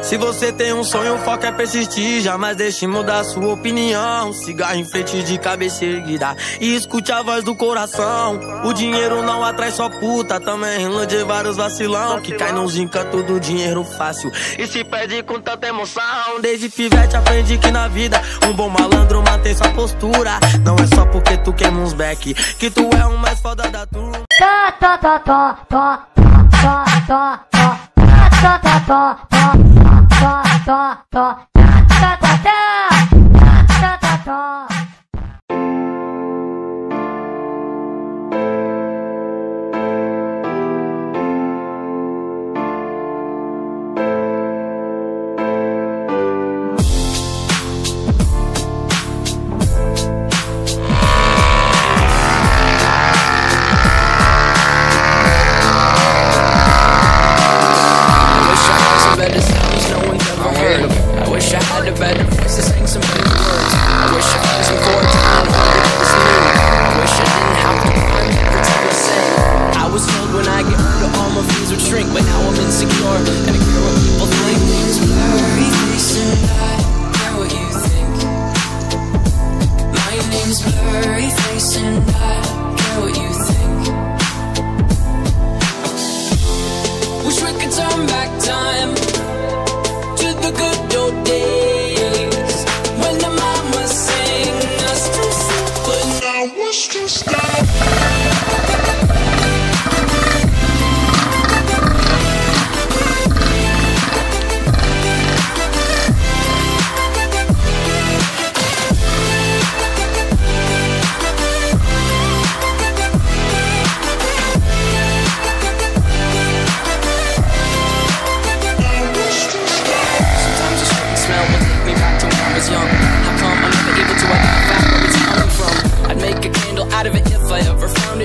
Se você tem um sonho, o foco é persistir. Jamais deixe mudar sua opinião. Cigarro em frente de cabeça erguida e escute a voz do coração. O dinheiro não atrai só puta, também ilude vários vacilão que cai nos encantos do dinheiro fácil e se perde com tanta emoção. Desde pivete aprendi que na vida um bom malandro mantém sua postura. Não é só porque tu queima uns back que tu é o mais foda da turma.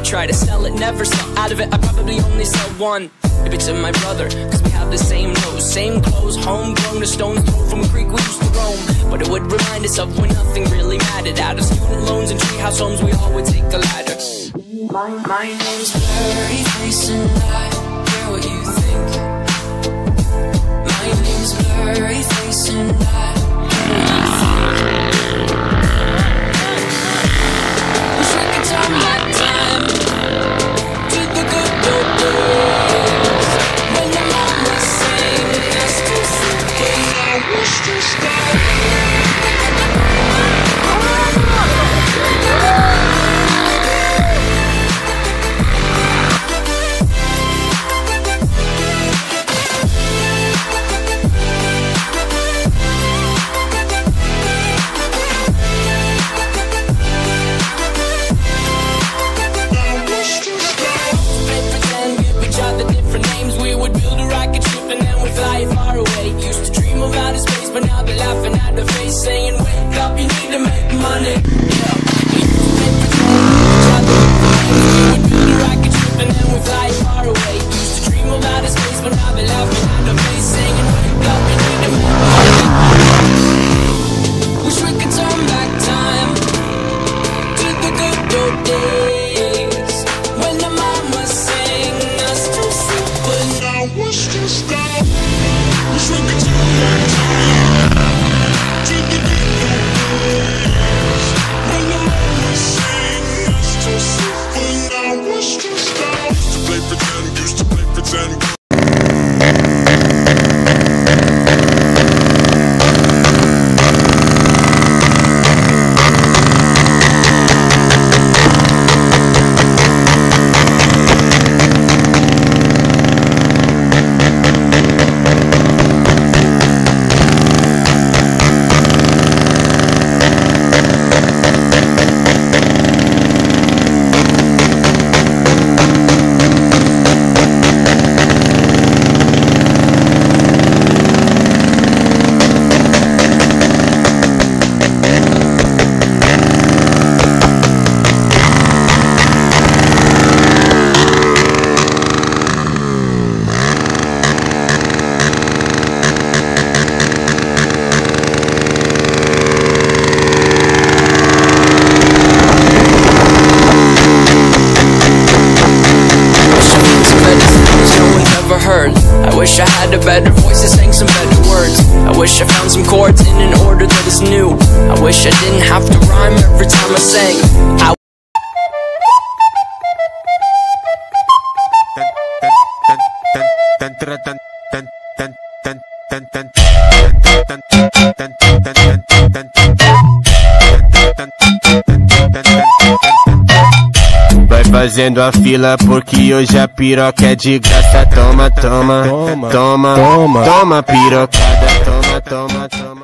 Try to sell it, never sell out of it. I probably only sell one. Maybe to my brother, cause we have the same nose, same clothes, homegrown, a stone's throw from a creek we used to roam. But it would remind us of when nothing really mattered. Out of student loans and treehouse homes, we all would take a ladder. My name's Blurry Face and I care what you think. My name's Blurry Face and I care what you think. Wish we could turn back time to the good old days when the mama sang us to sleep. But I wish to stay. But now they're laughing at the face, saying, wake up, you need to make money. Yeah, we used to make pretend, we would build a rocket ship and then we fly far away. Used to dream of outer space, but now they're laughing at the face, saying, wake up, you need to make money. Wish we could turn back time to the good old days when the mama sang us to sleep. But now wish to stop. Wish we could turn back time. wish I found some chords in an order that is new. I wish I didn't have to rhyme every time I sang. Vai fazendo a fila porque hoje a piroca é de graça. Toma, toma, toma, toma, toma pirocada, toma, toma, toma.